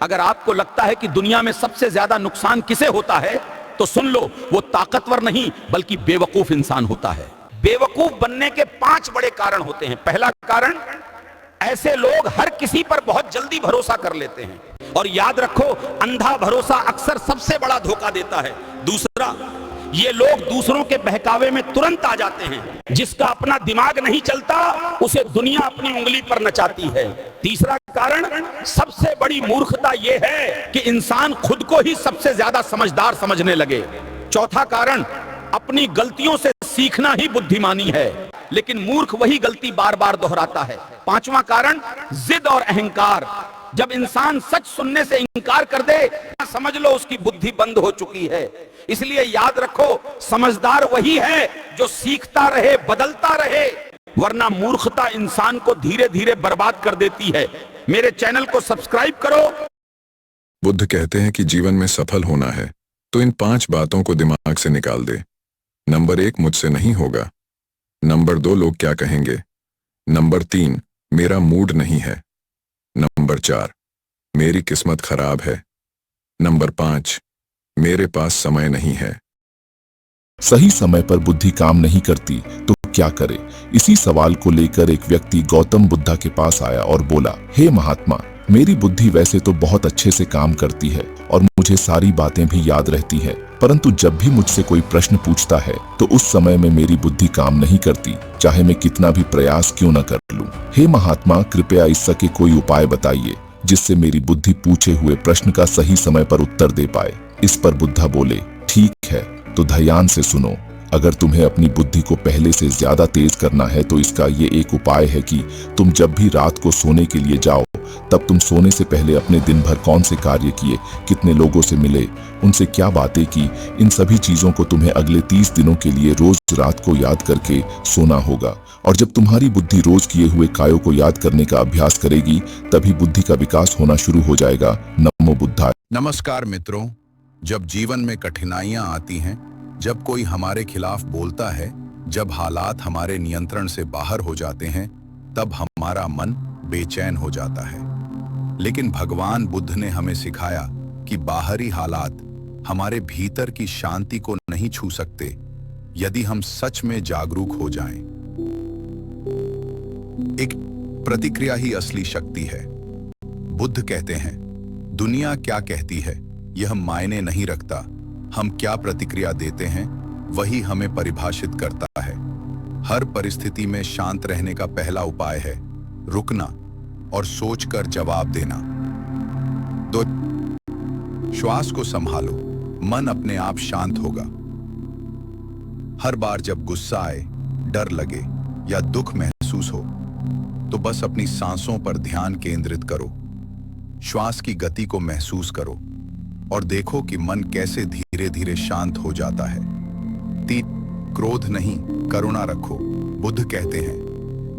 अगर आपको लगता है कि दुनिया में सबसे ज्यादा नुकसान किसे होता है तो सुन लो, वो ताकतवर नहीं बल्कि बेवकूफ इंसान होता है। बेवकूफ बनने के 5 बड़े कारण होते हैं। पहला कारण, ऐसे लोग हर किसी पर बहुत जल्दी भरोसा कर लेते हैं, और याद रखो अंधा भरोसा अक्सर सबसे बड़ा धोखा देता है। दूसरा, ये लोग दूसरों के बहकावे में तुरंत आ जाते हैं। जिसका अपना दिमाग नहीं चलता उसे दुनिया अपनी उंगली पर नचाती है। तीसरा कारण, सबसे बड़ी मूर्खता यह है कि इंसान खुद को ही सबसे ज्यादा समझदार समझने लगे। चौथा कारण, अपनी गलतियों से सीखना ही बुद्धिमानी है, लेकिन मूर्ख वही गलती बार बार दोहराता है। पांचवा कारण, जिद और अहंकार। जब इंसान सच सुनने से इनकार कर दे, समझ लो उसकी बुद्धि बंद हो चुकी है। इसलिए याद रखो, समझदार वही है जो सीखता रहे, बदलता रहे, वरना मूर्खता इंसान को धीरे धीरे बर्बाद कर देती है। मेरे चैनल को सब्सक्राइब करो। बुद्ध कहते हैं कि जीवन में सफल होना है तो इन 5 बातों को दिमाग से निकाल दे। नंबर 1, मुझसे नहीं होगा। नंबर 2, लोग क्या कहेंगे। नंबर 3, मेरा मूड नहीं है। नंबर 4, मेरी किस्मत खराब है। नंबर 5, मेरे पास समय नहीं है। सही समय पर बुद्धि काम नहीं करती तो क्या करे? इसी सवाल को लेकर एक व्यक्ति गौतम बुद्धा के पास आया और बोला, हे महात्मा, मेरी बुद्धि वैसे तो बहुत अच्छे से काम करती है और मुझे सारी बातें भी याद रहती है, परंतु जब भी मुझसे कोई प्रश्न पूछता है तो उस समय में मेरी बुद्धि काम नहीं करती, चाहे मैं कितना भी प्रयास क्यों न कर लूं। हे महात्मा, कृपया इसके कोई उपाय बताइए जिससे मेरी बुद्धि पूछे हुए प्रश्न का सही समय पर उत्तर दे पाए। इस पर बुद्धा बोले, ठीक है, तो ध्यान से सुनो। अगर तुम्हें अपनी बुद्धि को पहले से ज्यादा तेज करना है तो इसका ये एक उपाय है कि तुम जब भी रात को सोने के लिए जाओ तब तुम सोने से पहले अपने दिन भर कौन से कार्य किए, कितने लोगों से मिले, उनसे क्या बातें की, इन सभी चीजों को तुम्हें अगले 30 दिनों के लिए रोज रात को याद करके सोना होगा। और जब तुम्हारी बुद्धि रोज किए हुए कार्यों को याद करने का अभ्यास करेगी तभी बुद्धि का विकास होना शुरू हो जाएगा। नमो बुद्धाय। नमस्कार मित्रों, जब जीवन में कठिनाइयां आती हैं, जब कोई हमारे खिलाफ बोलता है, जब हालात हमारे नियंत्रण से बाहर हो जाते हैं, तब हमारा मन बेचैन हो जाता है। लेकिन भगवान बुद्ध ने हमें सिखाया कि बाहरी हालात हमारे भीतर की शांति को नहीं छू सकते यदि हम सच में जागरूक हो जाएं। एक प्रतिक्रिया ही असली शक्ति है। बुद्ध कहते हैं, दुनिया क्या कहती है यह मायने नहीं रखता, हम क्या प्रतिक्रिया देते हैं वही हमें परिभाषित करता है। हर परिस्थिति में शांत रहने का पहला उपाय है रुकना और सोचकर जवाब देना। तो श्वास को संभालो, मन अपने आप शांत होगा। हर बार जब गुस्सा आए, डर लगे या दुख महसूस हो तो बस अपनी सांसों पर ध्यान केंद्रित करो। श्वास की गति को महसूस करो और देखो कि मन कैसे धीरे धीरे शांत हो जाता है। 3, क्रोध नहीं, करुणा रखो। बुद्ध कहते हैं,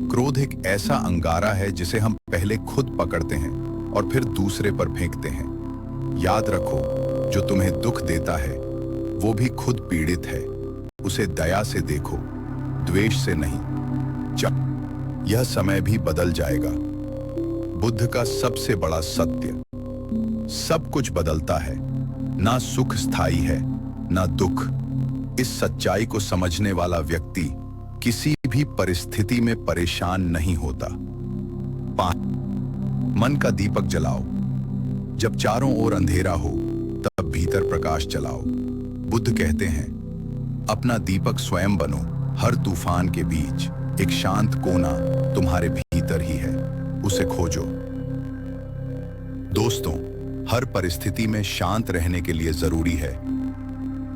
क्रोध एक ऐसा अंगारा है जिसे हम पहले खुद पकड़ते हैं और फिर दूसरे पर फेंकते हैं। याद रखो, जो तुम्हें दुख देता है वो भी खुद पीड़ित है। उसे दया से देखो, द्वेष से नहीं। यह समय भी बदल जाएगा। बुद्ध का सबसे बड़ा सत्य, सब कुछ बदलता है, ना सुख स्थायी है ना दुख। इस सच्चाई को समझने वाला व्यक्ति किसी भी परिस्थिति में परेशान नहीं होता। 5, मन का दीपक जलाओ। जब चारों ओर अंधेरा हो तब भीतर प्रकाश जलाओ। बुद्ध कहते हैं, अपना दीपक स्वयं बनो। हर तूफान के बीच एक शांत कोना तुम्हारे भीतर ही है, उसे खोजो। दोस्तों, हर परिस्थिति में शांत रहने के लिए जरूरी है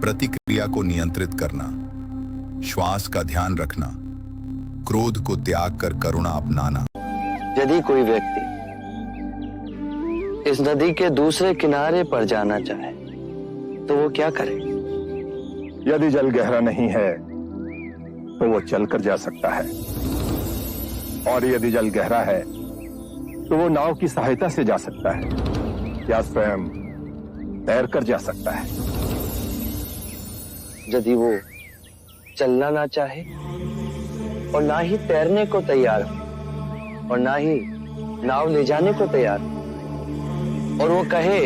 प्रतिक्रिया को नियंत्रित करना, श्वास का ध्यान रखना, क्रोध को त्याग कर करुणा अपनाना। यदि कोई व्यक्ति इस नदी के दूसरे किनारे पर जाना चाहे तो वो क्या करे? यदि जल गहरा नहीं है तो वो चलकर जा सकता है, और यदि जल गहरा है तो वो नाव की सहायता से जा सकता है या स्वयं तैरकर जा सकता है। यदि वो चलना ना चाहे और ना ही तैरने को तैयार हो और ना ही नाव ले जाने को तैयार हो और वो कहे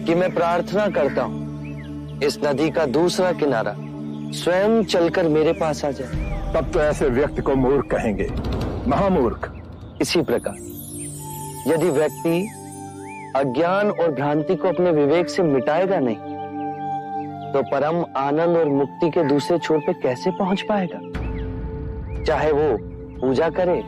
कि मैं प्रार्थना करता हूं इस नदी का दूसरा किनारा स्वयं चलकर मेरे पास आ जाए, तब तो ऐसे व्यक्ति को मूर्ख कहेंगे, महामूर्ख। इसी प्रकार यदि व्यक्ति अज्ञान और भ्रांति को अपने विवेक से मिटाएगा नहीं, तो परम आनंद और मुक्ति के दूसरे छोर पे कैसे पहुंच पाएगा, चाहे वो पूजा करे।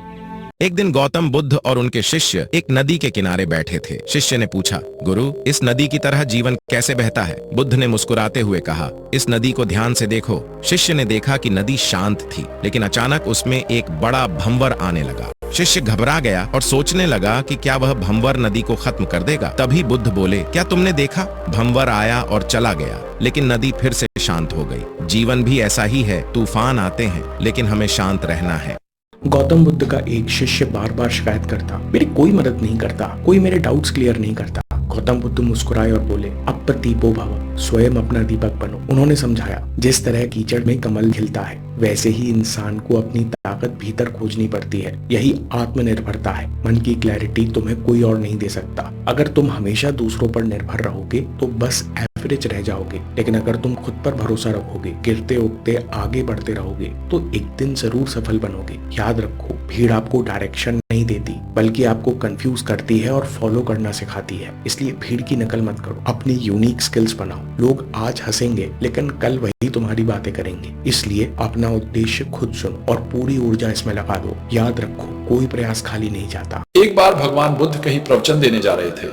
एक दिन गौतम बुद्ध और उनके शिष्य एक नदी के किनारे बैठे थे। शिष्य ने पूछा, गुरु, इस नदी की तरह जीवन कैसे बहता है? बुद्ध ने मुस्कुराते हुए कहा, इस नदी को ध्यान से देखो। शिष्य ने देखा कि नदी शांत थी, लेकिन अचानक उसमें एक बड़ा भंवर आने लगा। शिष्य घबरा गया और सोचने लगा कि क्या वह भंवर नदी को खत्म कर देगा। तभी बुद्ध बोले, क्या तुमने देखा? भंवर आया और चला गया, लेकिन नदी फिर से शांत हो गई। जीवन भी ऐसा ही है, तूफान आते हैं, लेकिन हमें शांत रहना है। गौतम बुद्ध का एक शिष्य बार बार शिकायत करता, मेरी कोई मदद नहीं करता, कोई मेरे डाउट्स क्लियर नहीं करता। गौतम बुद्ध मुस्कुराए और बोले, अप्रदीपो भव, स्वयं अपना दीपक बनो। उन्होंने समझाया, जिस तरह कीचड़ में कमल खिलता है, वैसे ही इंसान को अपनी ताकत भीतर खोजनी पड़ती है। यही आत्मनिर्भरता है। मन की क्लैरिटी तुम्हें कोई और नहीं दे सकता। अगर तुम हमेशा दूसरों पर निर्भर रहोगे तो बस एवरेज रह जाओगे, लेकिन अगर तुम खुद पर भरोसा रखोगे, गिरते उगते आगे बढ़ते रहोगे, तो एक दिन जरूर सफल बनोगे। याद रखो, भीड़ आपको डायरेक्शन नहीं देती, बल्कि आपको कंफ्यूज करती है और फॉलो करना सिखाती है। इसलिए भीड़ की नकल मत करो, अपनी यूनिक स्किल्स बनाओ। लोग आज हंसेंगे, लेकिन कल वही तुम्हारी बातें करेंगे। इसलिए अपना उद्देश्य खुद चुनो और पूरी ऊर्जा इसमें लगा दो। याद रखो, कोई प्रयास खाली नहीं जाता। एक बार भगवान बुद्ध कहीं प्रवचन देने जा रहे थे।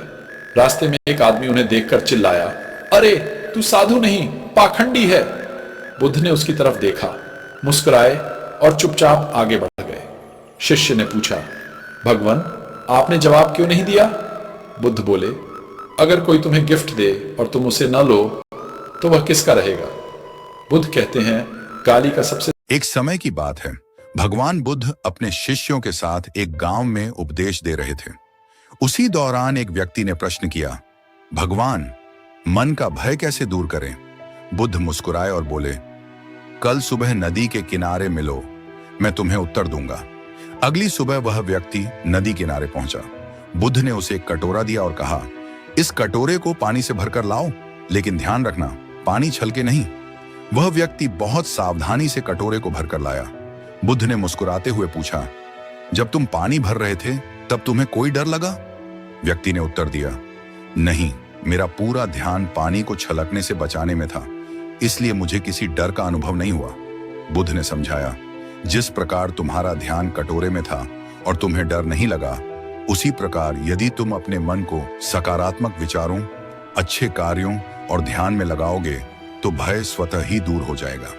रास्ते में एक आदमी उन्हें देखकर चिल्लाया, अरे तू साधु नहीं, पाखंडी है। बुद्ध ने उसकी तरफ देखा, मुस्कुराए और चुपचाप आगे बढ़ गए। शिष्य ने पूछा, भगवान, आपने जवाब क्यों नहीं दिया? बुद्ध बोले, अगर कोई तुम्हें गिफ्ट दे और तुम उसे न लो तो वह किसका रहेगा? बुद्ध कहते हैं, गाली का सबसे। एक समय की बात है, भगवान बुद्ध अपने शिष्यों के साथ एक गांव में उपदेश दे रहे थे। उसी दौरान एक व्यक्ति ने प्रश्न किया, भगवान, मन का भय कैसे दूर करें? बुद्ध मुस्कुराए और बोले, कल सुबह नदी के किनारे मिलो, मैं तुम्हें उत्तर दूंगा। अगली सुबह वह व्यक्ति नदी किनारे पहुंचा। बुद्ध ने उसे एक कटोरा दिया और कहा, इस कटोरे को पानी से भरकर लाओ, लेकिन ध्यान रखना, पानी छलके नहीं। वह व्यक्ति बहुत सावधानी से कटोरे को भरकर लाया। बुद्ध ने मुस्कुराते हुए पूछा, जब तुम पानी भर रहे थे तब तुम्हें कोई डर लगा? व्यक्ति ने उत्तर दिया, नहीं, मेरा पूरा ध्यान पानी को छलकने से बचाने में था, इसलिए मुझे किसी डर का अनुभव नहीं हुआ। बुद्ध ने समझाया, जिस प्रकार तुम्हारा ध्यान कटोरे में था और तुम्हें डर नहीं लगा, उसी प्रकार यदि तुम अपने मन को सकारात्मक विचारों, अच्छे कार्यों और ध्यान में लगाओगे तो भय स्वतः ही दूर हो जाएगा।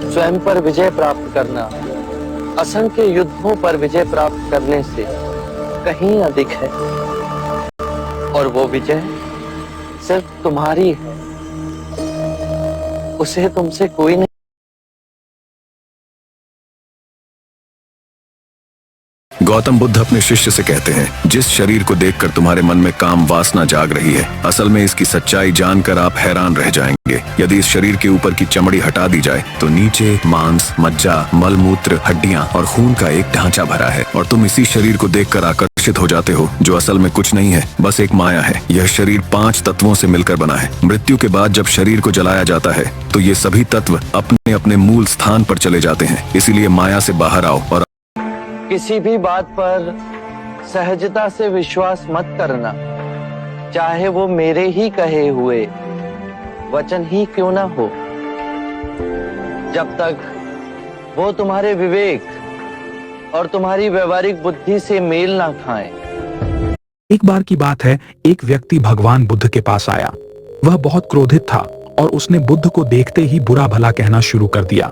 स्वयं पर विजय प्राप्त करना असंख्य युद्धों पर विजय प्राप्त करने से कहीं अधिक है, और वो विजय सिर्फ तुम्हारी है, उसे तुमसे कोई नहीं। गौतम बुद्ध अपने शिष्य से कहते हैं, जिस शरीर को देखकर तुम्हारे मन में काम वासना जाग रही है, असल में इसकी सच्चाई जानकर आप हैरान रह जाएंगे। यदि इस शरीर के ऊपर की चमड़ी हटा दी जाए तो नीचे मांस, मज्जा, मलमूत्र, हड्डियां और खून का एक ढांचा भरा है, और तुम इसी शरीर को देखकर आकर्षित हो जाते हो, जो असल में कुछ नहीं है, बस एक माया है। यह शरीर 5 तत्वों से मिलकर बना है। मृत्यु के बाद जब शरीर को जलाया जाता है तो ये सभी तत्व अपने अपने मूल स्थान पर चले जाते हैं। इसीलिए माया से बाहर आओ और किसी भी बात पर सहजता से विश्वास मत करना, चाहे वो मेरे ही कहे हुए वचन ही क्यों ना हो, जब तक वो तुम्हारे विवेक और तुम्हारी व्यवहारिक बुद्धि से मेल ना खाए। एक बार की बात है, एक व्यक्ति भगवान बुद्ध के पास आया। वह बहुत क्रोधित था और उसने बुद्ध को देखते ही बुरा भला कहना शुरू कर दिया।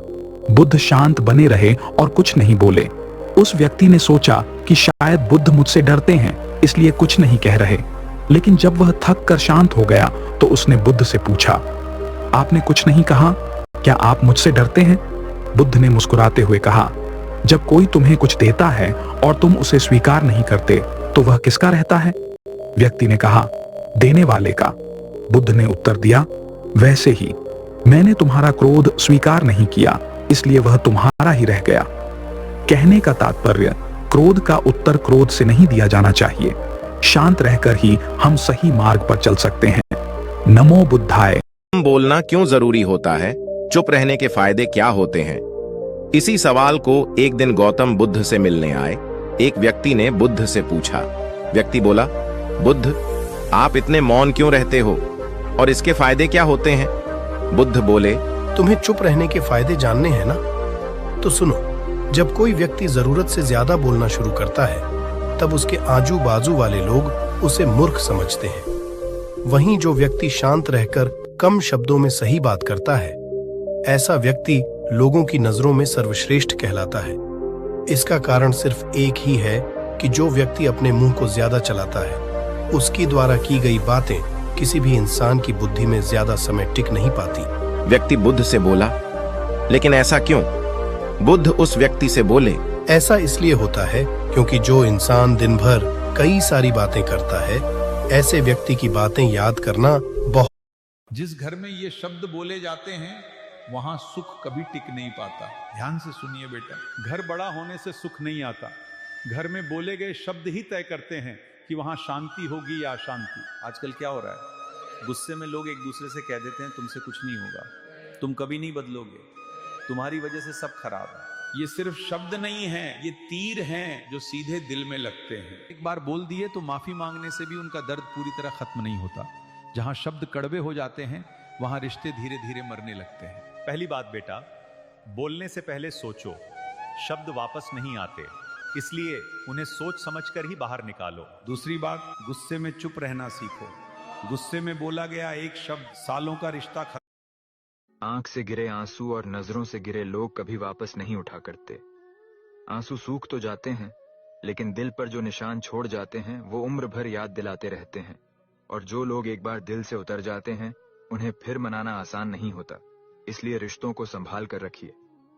बुद्ध शांत बने रहे और कुछ नहीं बोले। उस व्यक्ति ने सोचा कि शायद बुद्ध मुझसे डरते हैं, इसलिए कुछ नहीं कह रहे। लेकिन जब वह थक कर शांत हो गया तो उसने बुद्ध से पूछा, आपने कुछ नहीं कहा, क्या आप मुझसे डरते हैं? बुद्ध ने मुस्कुराते हुए कहा, जब कोई तुम्हें कुछ देता है और तुम उसे स्वीकार नहीं करते तो वह किसका रहता है? व्यक्ति ने कहा, देने वाले का। बुद्ध ने उत्तर दिया, वैसे ही मैंने तुम्हारा क्रोध स्वीकार नहीं किया, इसलिए वह तुम्हारा ही रह गया। कहने का तात्पर्य, क्रोध का उत्तर क्रोध से नहीं दिया जाना चाहिए। शांत रहकर ही हम सही मार्ग पर चल सकते हैं। नमो बुद्धाय। बोलना क्यों जरूरी होता है? चुप रहने के फायदे क्या होते हैं? इसी सवाल को एक दिन गौतम बुद्ध से मिलने आए एक व्यक्ति ने बुद्ध से पूछा। व्यक्ति बोला, बुद्ध, आप इतने मौन क्यों रहते हो और इसके फायदे क्या होते हैं? बुद्ध बोले, तुम्हें चुप रहने के फायदे जानने हैं ना? तो सुनो, जब कोई व्यक्ति जरूरत से ज्यादा बोलना शुरू करता है तब उसके आजू बाजू वाले लोग उसे मूर्ख समझते हैं। वहीं जो व्यक्ति शांत रहकर कम शब्दों में सही बात करता है, ऐसा व्यक्ति लोगों की नजरों में सर्वश्रेष्ठ कहलाता है। इसका कारण सिर्फ एक ही है कि जो व्यक्ति अपने मुंह को ज्यादा चलाता है, उसकी द्वारा की गई बातें किसी भी इंसान की बुद्धि में ज्यादा समय टिक नहीं पाती। व्यक्ति बुद्ध से बोला, लेकिन ऐसा क्यों? बुद्ध उस व्यक्ति से बोले, ऐसा इसलिए होता है क्योंकि जो इंसान दिन भर कई सारी बातें करता है, ऐसे व्यक्ति की बातें याद करना बहुत। जिस घर में ये शब्द बोले जाते हैं वहां सुख कभी टिक नहीं पाता। ध्यान से सुनिए बेटा, घर बड़ा होने से सुख नहीं आता। घर में बोले गए शब्द ही तय करते हैं कि वहां शांति होगी या अशांति। आजकल क्या हो रहा है, गुस्से में लोग एक दूसरे से कह देते हैं तुमसे कुछ नहीं होगा, तुम कभी नहीं बदलोगे, तुम्हारी वजह से सब खराब है। ये सिर्फ शब्द नहीं है, ये तीर हैं जो सीधे दिल में लगते हैं। एक बार बोल दिए तो माफी मांगने से भी उनका दर्द पूरी तरह खत्म नहीं होता। जहां शब्द कड़वे हो जाते हैं वहां रिश्ते धीरे धीरे मरने लगते हैं। पहली बात बेटा, बोलने से पहले सोचो। शब्द वापस नहीं आते, इसलिए उन्हें सोच समझकर ही बाहर निकालो। दूसरी बात, गुस्से में चुप रहना सीखो। गुस्से में बोला गया एक शब्द सालों का रिश्ता खत्म। आंख से गिरे आंसू और नजरों से गिरे लोग कभी वापस नहीं उठा करते। आंसू सूख तो जाते हैं, लेकिन दिल पर जो निशान छोड़ जाते हैं वो उम्र भर याद दिलाते रहते हैं। और जो लोग एक बार दिल से उतर जाते हैं, उन्हें फिर मनाना आसान नहीं होता। इसलिए रिश्तों को संभाल कर रखिए,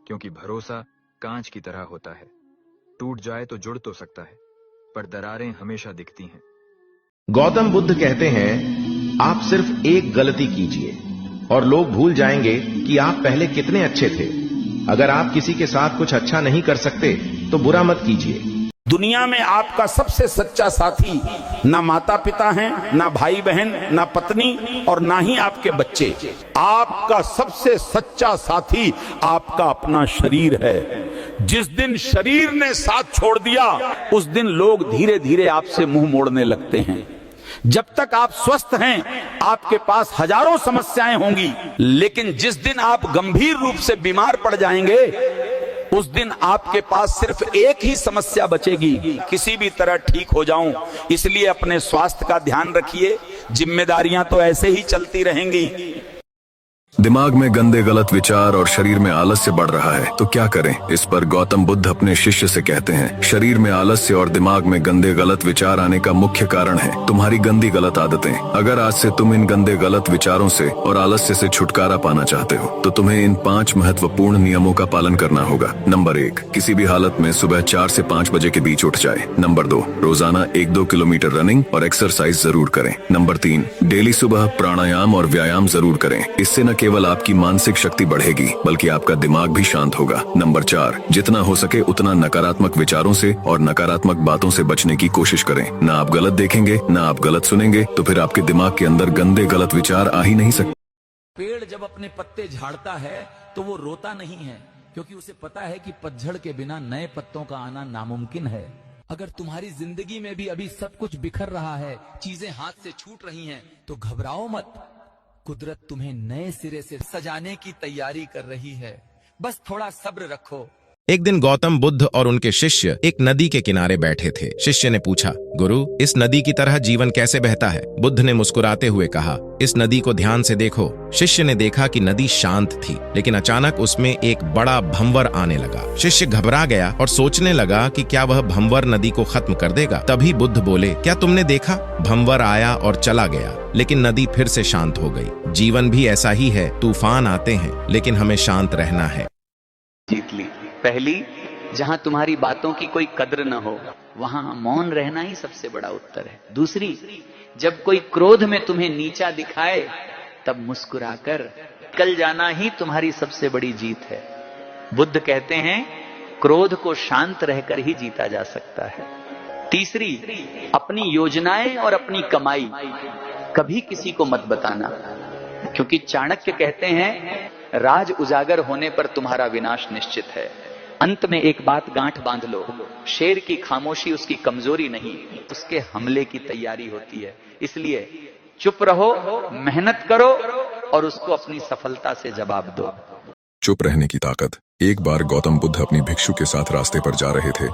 क्योंकि भरोसा कांच की तरह होता है। टूट जाए तो जुड़ तो सकता है, पर दरारें हमेशा दिखती हैं। गौतम बुद्ध कहते हैं, आप सिर्फ एक गलती कीजिए और लोग भूल जाएंगे कि आप पहले कितने अच्छे थे। अगर आप किसी के साथ कुछ अच्छा नहीं कर सकते तो बुरा मत कीजिए। दुनिया में आपका सबसे सच्चा साथी ना माता पिता हैं, ना भाई बहन, ना पत्नी और ना ही आपके बच्चे। आपका सबसे सच्चा साथी आपका अपना शरीर है। जिस दिन शरीर ने साथ छोड़ दिया, उस दिन लोग धीरे धीरे आपसे मुंह मोड़ने लगते हैं। जब तक आप स्वस्थ हैं, आपके पास हजारों समस्याएं होंगी, लेकिन जिस दिन आप गंभीर रूप से बीमार पड़ जाएंगे, उस दिन आपके पास सिर्फ एक ही समस्या बचेगी, किसी भी तरह ठीक हो जाऊं। इसलिए अपने स्वास्थ्य का ध्यान रखिए, जिम्मेदारियां तो ऐसे ही चलती रहेंगी। दिमाग में गंदे गलत विचार और शरीर में आलस्य बढ़ रहा है, तो क्या करें? इस पर गौतम बुद्ध अपने शिष्य से कहते हैं, शरीर में आलस्य और दिमाग में गंदे गलत विचार आने का मुख्य कारण है तुम्हारी गंदी गलत आदतें। अगर आज से तुम इन गंदे गलत विचारों से और आलस्य से छुटकारा पाना चाहते हो, तो तुम्हें इन 5 महत्वपूर्ण नियमों का पालन करना होगा। नंबर 1, किसी भी हालत में सुबह 4 से 5 बजे के बीच उठ जाए। नंबर 2, रोजाना 1-2 किलोमीटर रनिंग और एक्सरसाइज जरूर करें। नंबर 3, डेली सुबह प्राणायाम और व्यायाम जरूर करें। इससे न केवल आपकी मानसिक शक्ति बढ़ेगी, बल्कि आपका दिमाग भी शांत होगा। नंबर 4, जितना हो सके उतना नकारात्मक विचारों से और नकारात्मक बातों से बचने की कोशिश करें। ना आप गलत देखेंगे, ना आप गलत सुनेंगे, तो फिर आपके दिमाग के अंदर गंदे गलत विचार आ ही नहीं सकते। पेड़ जब अपने पत्ते झाड़ता है तो वो रोता नहीं है, क्योंकि उसे पता है कि पतझड़ के बिना नए पत्तों का आना नामुमकिन है। अगर तुम्हारी जिंदगी में भी अभी सब कुछ बिखर रहा है, चीजें हाथ से छूट रही हैं, तो घबराओ मत। कुदरत तुम्हें नए सिरे से सजाने की तैयारी कर रही है, बस थोड़ा सब्र रखो। एक दिन गौतम बुद्ध और उनके शिष्य एक नदी के किनारे बैठे थे। शिष्य ने पूछा, गुरु, इस नदी की तरह जीवन कैसे बहता है? बुद्ध ने मुस्कुराते हुए कहा, इस नदी को ध्यान से देखो। शिष्य ने देखा कि नदी शांत थी, लेकिन अचानक उसमें एक बड़ा भंवर आने लगा। शिष्य घबरा गया और सोचने लगा कि क्या वह भंवर नदी को खत्म कर देगा। तभी बुद्ध बोले, क्या तुमने देखा? भंवर आया और चला गया, लेकिन नदी फिर से शांत हो गई। जीवन भी ऐसा ही है, तूफान आते हैं, लेकिन हमें शांत रहना है। जीत ली। पहली, जहां तुम्हारी बातों की कोई कद्र न हो, वहां मौन रहना ही सबसे बड़ा उत्तर है। दूसरी, जब कोई क्रोध में तुम्हें नीचा दिखाए, तब मुस्कुराकर निकल जाना ही तुम्हारी सबसे बड़ी जीत है। बुद्ध कहते हैं, क्रोध को शांत रहकर ही जीता जा सकता है। तीसरी, अपनी योजनाएं और अपनी कमाई कभी किसी को मत बताना, क्योंकि चाणक्य कहते हैं राज उजागर होने पर तुम्हारा विनाश निश्चित है। अंत में एक बात गांठ बांध लो, शेर की खामोशी उसकी कमजोरी नहीं, उसके हमले की तैयारी होती है। इसलिए चुप रहो, मेहनत करो और उसको अपनी सफलता से जवाब दो। चुप रहने की ताकत। एक बार गौतम बुद्ध अपनी भिक्षु के साथ रास्ते पर जा रहे थे।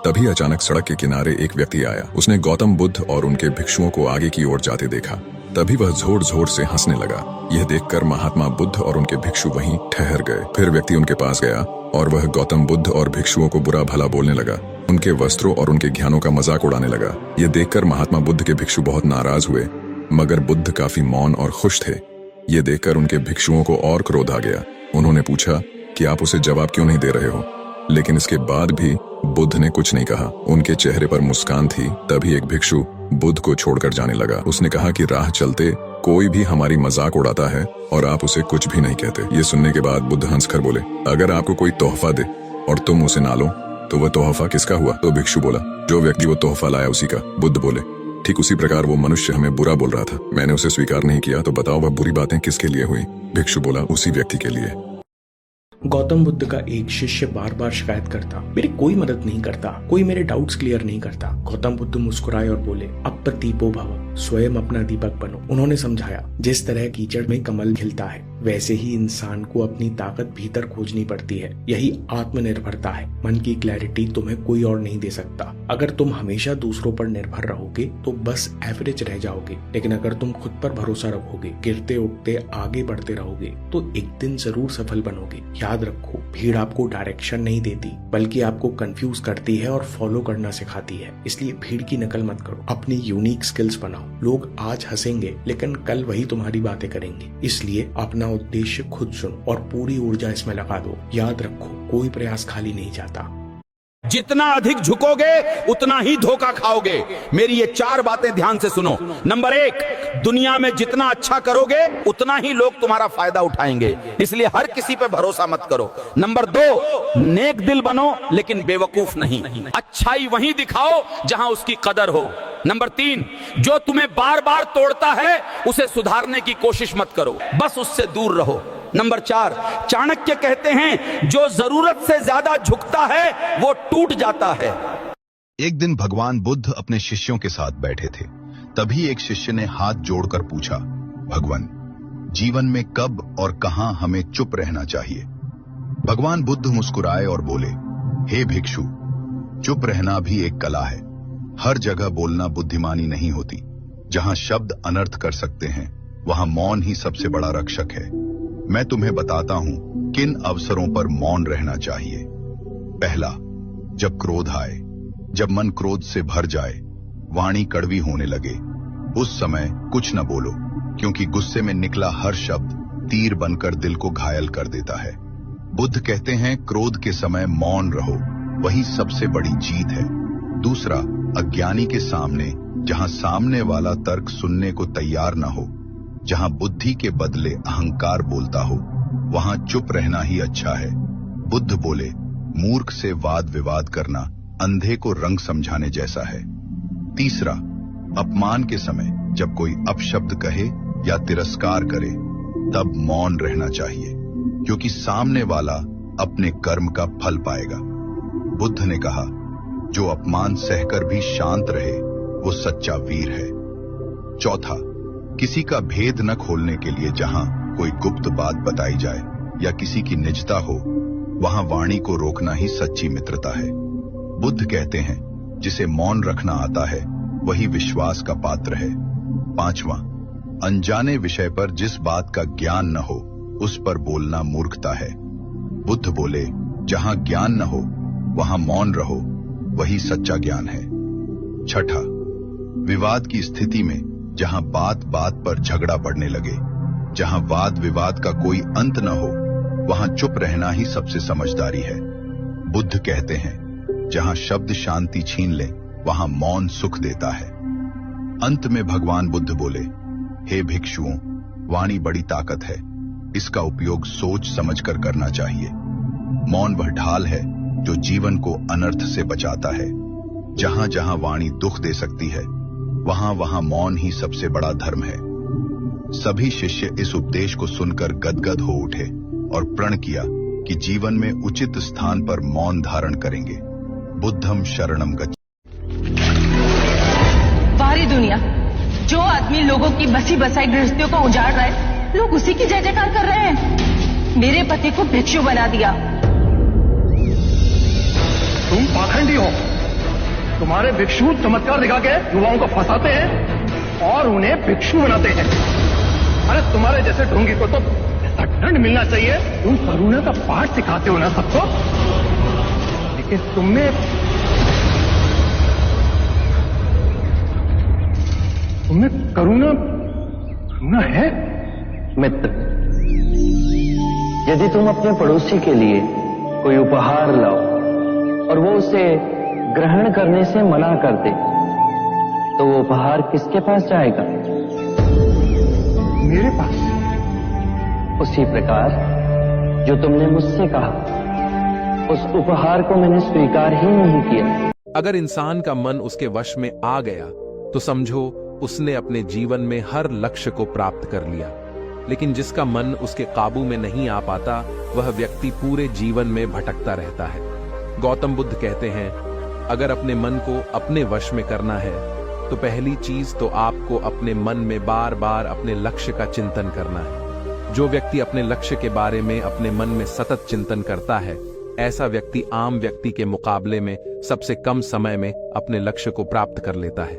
तभी अचानक सड़क के किनारे एक व्यक्ति आया। उसने गौतम बुद्ध और उनके भिक्षुओं को आगे की ओर जाते देखा। तभी वह जोर जोर से हंसने लगा। यह देखकर महात्मा बुद्ध और उनके भिक्षु वहीं ठहर गए। फिर व्यक्ति उनके पास गया और वह गौतम बुद्ध और भिक्षुओं को बुरा भला बोलने लगा। उनके वस्त्रों और उनके ज्ञानों का मजाक उड़ाने लगा। यह देखकर महात्मा बुद्ध के भिक्षु बहुत नाराज हुए, मगर बुद्ध काफी मौन और खुश थे। ये देखकर उनके भिक्षुओं को और क्रोध आ गया। उन्होंने पूछा कि आप उसे जवाब क्यों नहीं दे रहे हो, लेकिन इसके बाद भी बुद्ध ने कुछ नहीं कहा। उनके चेहरे पर मुस्कान थी। तभी एक भिक्षु बुद्ध को छोड़कर जाने लगा। उसने कहा कि राह चलते कोई भी हमारी मजाक उड़ाता है और आप उसे कुछ भी नहीं कहते। ये सुनने के बाद बुद्ध हंसकर बोले, अगर आपको कोई तोहफा दे और तुम उसे ना लो तो वह तोहफा किसका हुआ? तो भिक्षु बोला, जो व्यक्ति वो तोहफा लाया उसी का। बुद्ध बोले, ठीक उसी प्रकार वो मनुष्य हमें बुरा बोल रहा था, मैंने उसे स्वीकार नहीं किया, तो बताओ वह बुरी बातें किसके लिए हुई? भिक्षु बोला, उसी व्यक्ति के लिए। गौतम बुद्ध का एक शिष्य बार बार शिकायत करता, मेरी कोई मदद नहीं करता, कोई मेरे डाउट्स क्लियर नहीं करता। गौतम बुद्ध मुस्कुराए और बोले, अप्रदीपो भव, स्वयं अपना दीपक बनो। उन्होंने समझाया, जिस तरह कीचड़ में कमल खिलता है, वैसे ही इंसान को अपनी ताकत भीतर खोजनी पड़ती है। यही आत्मनिर्भरता है। मन की क्लैरिटी तुम्हें कोई और नहीं दे सकता। अगर तुम हमेशा दूसरों पर निर्भर रहोगे तो बस एवरेज रह जाओगे, लेकिन अगर तुम खुद पर भरोसा रखोगे, गिरते उठते आगे बढ़ते रहोगे, तो एक दिन जरूर सफल बनोगे। याद रखो, भीड़ आपको डायरेक्शन नहीं देती, बल्कि आपको कंफ्यूज करती है और फॉलो करना सिखाती है। इसलिए भीड़ की नकल मत करो, अपनी यूनिक स्किल्स बनाओ। लोग आज हंसेंगे, लेकिन कल वही तुम्हारी बातें करेंगे। इसलिए अपना उद्देश्य खुद चुनो और पूरी ऊर्जा इसमें लगा दो। याद रखो, कोई प्रयास खाली नहीं जाता। जितना अधिक झुकोगे उतना ही धोखा खाओगे। मेरी ये 4 बातें ध्यान से सुनो। नंबर 1, दुनिया में जितना अच्छा करोगे उतना ही लोग तुम्हारा फायदा उठाएंगे, इसलिए हर किसी पे भरोसा मत करो। नंबर 2, नेक दिल बनो लेकिन बेवकूफ नहीं। अच्छाई वहीं दिखाओ जहां उसकी कदर हो। नंबर 3, जो तुम्हें बार बार तोड़ता है उसे सुधारने की कोशिश मत करो, बस उससे दूर रहो। नंबर 4, चाणक्य कहते हैं, जो जरूरत से ज्यादा झुकता है वो टूट जाता है। एक दिन भगवान बुद्ध अपने शिष्यों के साथ बैठे थे। तभी एक शिष्य ने हाथ जोड़कर पूछा, भगवान, जीवन में कब और कहां हमें चुप रहना चाहिए? भगवान बुद्ध मुस्कुराए और बोले, हे भिक्षु, चुप रहना भी एक कला है। हर जगह बोलना बुद्धिमानी नहीं होती। जहां शब्द अनर्थ कर सकते हैं, वहां मौन ही सबसे बड़ा रक्षक है। मैं तुम्हें बताता हूं किन अवसरों पर मौन रहना चाहिए। पहला, जब क्रोध आए, जब मन क्रोध से भर जाए, वाणी कड़वी होने लगे, उस समय कुछ न बोलो, क्योंकि गुस्से में निकला हर शब्द तीर बनकर दिल को घायल कर देता है। बुद्ध कहते हैं, क्रोध के समय मौन रहो, वही सबसे बड़ी जीत है। दूसरा, अज्ञानी के सामने, जहां सामने वाला तर्क सुनने को तैयार न हो, जहां बुद्धि के बदले अहंकार बोलता हो, वहां चुप रहना ही अच्छा है। बुद्ध बोले, मूर्ख से वाद विवाद करना अंधे को रंग समझाने जैसा है। तीसरा, अपमान के समय जब कोई अपशब्द कहे या तिरस्कार करे, तब मौन रहना चाहिए, क्योंकि सामने वाला अपने कर्म का फल पाएगा। बुद्ध ने कहा, जो अपमान सहकर भी शांत रहे वो सच्चा वीर है। चौथा, किसी का भेद न खोलने के लिए जहां कोई गुप्त बात बताई जाए या किसी की निजता हो, वहां वाणी को रोकना ही सच्ची मित्रता है। बुद्ध कहते हैं, जिसे मौन रखना आता है वही विश्वास का पात्र है। पांचवा, अनजाने विषय पर जिस बात का ज्ञान न हो उस पर बोलना मूर्खता है। बुद्ध बोले, जहां ज्ञान न हो वहां मौन रहो, वही सच्चा ज्ञान है। छठा, विवाद की स्थिति में जहां बात बात पर झगड़ा बढ़ने लगे, जहां वाद विवाद का कोई अंत न हो, वहां चुप रहना ही सबसे समझदारी है। बुद्ध कहते हैं, जहां शब्द शांति छीन ले वहां मौन सुख देता है। अंत में भगवान बुद्ध बोले, हे भिक्षुओं, वाणी बड़ी ताकत है, इसका उपयोग सोच समझकर करना चाहिए। मौन वह ढाल है जो जीवन को अनर्थ से बचाता है। जहां जहां वाणी दुख दे सकती है, वहां वहां मौन ही सबसे बड़ा धर्म है। सभी शिष्य इस उपदेश को सुनकर गदगद हो उठे और प्रण किया कि जीवन में उचित स्थान पर मौन धारण करेंगे। बुद्धम शरणम गच्छ। सारी दुनिया, जो आदमी लोगों की बसी बसाई गृहस्थियों को उजाड़ रहा है, लोग उसी की जय जयकार कर रहे हैं। मेरे पति को भिक्षु बना दिया। तुम पाखंडी हो। तुम्हारे भिक्षु चमत्कार दिखा के युवाओं को फंसाते हैं और उन्हें भिक्षु बनाते हैं। अरे तुम्हारे जैसे ढोंगी को तो ऐसा दंड मिलना चाहिए। तुम करुणा का पाठ सिखाते हो ना सबको, लेकिन तुमने करुणा है? मित्र, यदि तुम अपने पड़ोसी के लिए कोई उपहार लाओ और वो उसे ग्रहण करने से मना कर दे, तो वो उपहार किसके पास जाएगा? मेरे पास। उसी प्रकार जो तुमने मुझसे कहा, उस उपहार को मैंने स्वीकार ही नहीं किया। अगर इंसान का मन उसके वश में आ गया तो समझो उसने अपने जीवन में हर लक्ष्य को प्राप्त कर लिया। लेकिन जिसका मन उसके काबू में नहीं आ पाता, वह व्यक्ति पूरे जीवन में भटकता रहता है। गौतम बुद्ध कहते हैं, अगर अपने मन को अपने वश में करना है तो पहली चीज तो आपको अपने मन में बार बार अपने लक्ष्य का चिंतन करना है। जो व्यक्ति अपने लक्ष्य के बारे में अपने मन में सतत चिंतन करता है, ऐसा व्यक्ति आम व्यक्ति के मुकाबले में सबसे कम समय में अपने लक्ष्य को प्राप्त कर लेता है।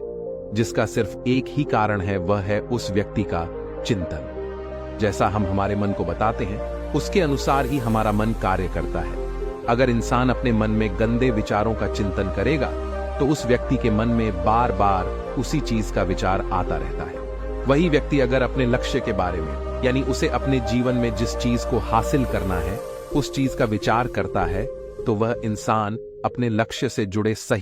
जिसका सिर्फ एक ही कारण है, वह है उस व्यक्ति का चिंतन। जैसा हम हमारे मन को बताते हैं, उसके अनुसार ही हमारा मन कार्य करता है। अगर इंसान अपने मन में गंदे विचारों का चिंतन करेगा तो उस व्यक्ति के मन में बार बार उसी चीज का विचार आता रहता है। वही व्यक्ति अगर अपने लक्ष्य के बारे में, यानी उसे अपने जीवन में जिस चीज को हासिल करना है, उस चीज का विचार करता है, तो वह इंसान अपने लक्ष्य से जुड़े सही